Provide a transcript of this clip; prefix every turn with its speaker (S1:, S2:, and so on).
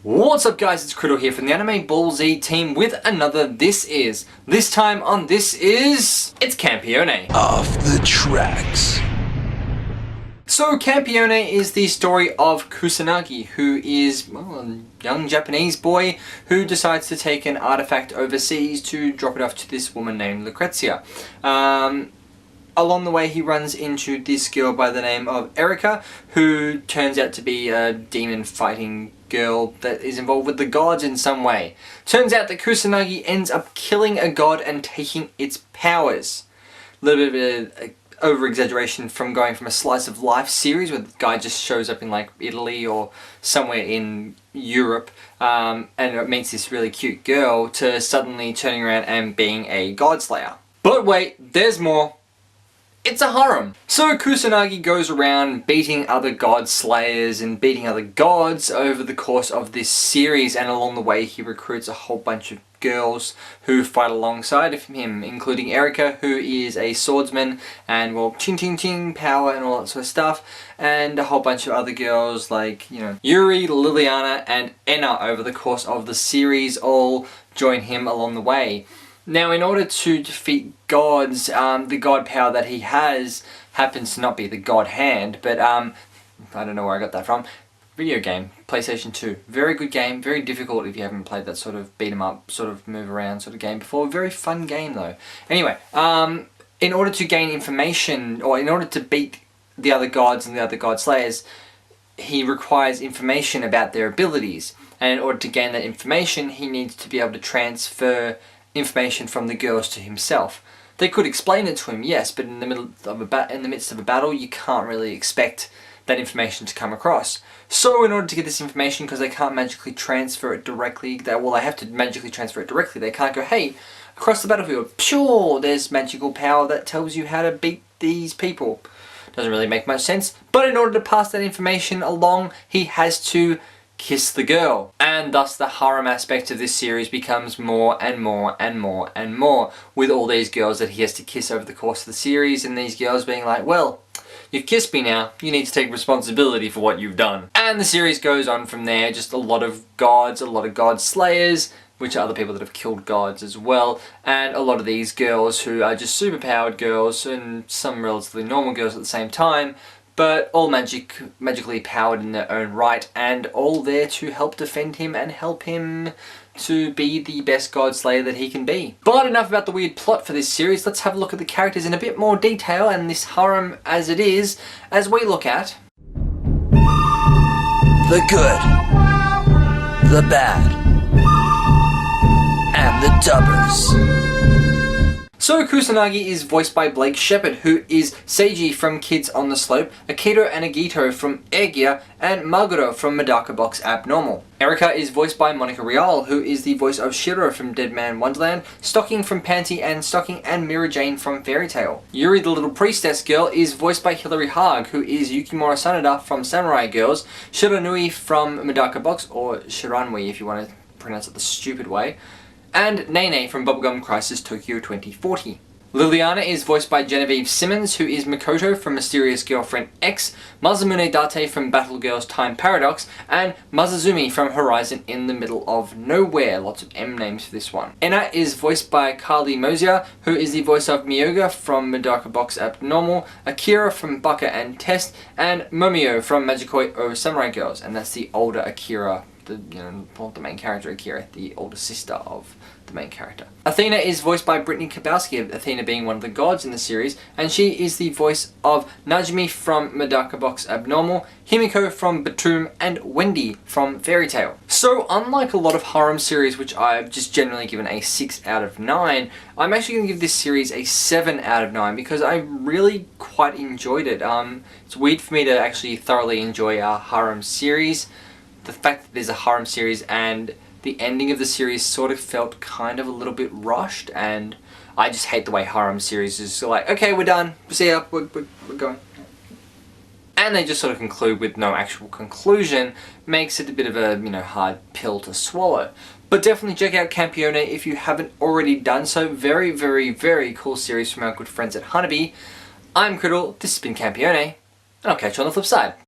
S1: What's up guys, it's Criddle here from the AnimeBallZ team with another This Is. This time on This Is, it's Campione.
S2: Off the tracks.
S1: So Campione is the story of Kusanagi, who is, well, a young Japanese boy who decides to take an artifact overseas to drop it off to this woman named Lucrezia. Along the way he runs into this girl by the name of Erika, who turns out to be a demon fighting girl that is involved with the gods in some way. Turns out that Kusanagi ends up killing a god and taking its powers. A little bit of an over-exaggeration from going from a slice of life series where the guy just shows up in like Italy or somewhere in Europe and meets this really cute girl to suddenly turning around and being a god slayer. But wait, there's more. It's a harem. So Kusanagi goes around beating other god slayers and beating other gods over the course of this series, and along the way he recruits a whole bunch of girls who fight alongside of him, including Erika, who is a swordsman and, well, ching ching ching power and all that sort of stuff, and a whole bunch of other girls like, you know, Yuri, Liliana and Enna over the course of the series all join him along the way. Now, in order to defeat gods, the god power that he has happens to not be the god hand, but I don't know where I got that from. Video game, PlayStation 2. Very good game, very difficult if you haven't played that sort of beat 'em up, sort of move around sort of game before. Very fun game though. Anyway, in order to gain information, or in order to beat the other gods and the other god slayers, he requires information about their abilities. And in order to gain that information, he needs to be able to transfer information from the girls to himself. They could explain it to him, yes, but in the midst of a battle, you can't really expect that information to come across. So in order to get this information, because they can't magically transfer it directly, they have to magically transfer it directly. They can't go, hey, across the battlefield, sure, there's magical power that tells you how to beat these people. Doesn't really make much sense, but in order to pass that information along, he has to kiss the girl. And thus the harem aspect of this series becomes more and more and more and more, with all these girls that he has to kiss over the course of the series, and these girls being like, well, you've kissed me now, you need to take responsibility for what you've done. And the series goes on from there, just a lot of gods, a lot of god slayers, which are other people that have killed gods as well, and a lot of these girls who are just superpowered girls, and some relatively normal girls at the same time, but all magically powered in their own right, and all there to help defend him and help him to be the best god slayer that he can be. But enough about the weird plot for this series, let's have a look at the characters in a bit more detail and this harem as it is, as we look at
S2: The good, the bad, and the dubbers.
S1: So Kusanagi is voiced by Blake Shepard, who is Seiji from Kids on the Slope, Akito and Agito from Egia, and Maguro from Medaka Box Abnormal. Erika is voiced by Monica Rial, who is the voice of Shiro from Dead Man Wonderland, Stocking from Panty and Stocking, and Mira Jane from Fairy Tail. Yuri the Little Priestess Girl is voiced by Hilary Haag, who is Yukimura Sanada from Samurai Girls, Shiranui from Medaka Box, or Shiranui if you want to pronounce it the stupid way, and Nene from Bubblegum Crisis Tokyo 2040. Liliana is voiced by Genevieve Simmons, who is Mikoto from Mysterious Girlfriend X, Masamune Date from Battle Girls Time Paradox, and Masazumi from Horizon in the Middle of Nowhere. Lots of M names for this one. Enna is voiced by Carly Mosier, who is the voice of Miyoga from Medaka Box Abnormal, Akira from Baka and Test, and Momio from Magikoi O Samurai Girls, and that's the older Akira, the main character Akira, the older sister of the main character. Athena is voiced by Brittany Kabowski, Athena being one of the gods in the series, and she is the voice of Najmi from Medaka Box Abnormal, Himiko from Batum, and Wendy from Fairy Tail. So unlike a lot of harem series, which I've just generally given a 6 out of 9, I'm actually going to give this series a 7 out of 9 because I really quite enjoyed it. It's weird for me to actually thoroughly enjoy a harem series. The fact that there's a harem series and the ending of the series sort of felt kind of a little bit rushed, and I just hate the way harem series is like, okay, we're done, see ya, we're going. And they just sort of conclude with no actual conclusion, makes it a bit of a, hard pill to swallow. But definitely check out Campione if you haven't already done so. Very, very, very cool series from our good friends at Hanabi. I'm Criddle, this has been Campione, and I'll catch you on the flip side.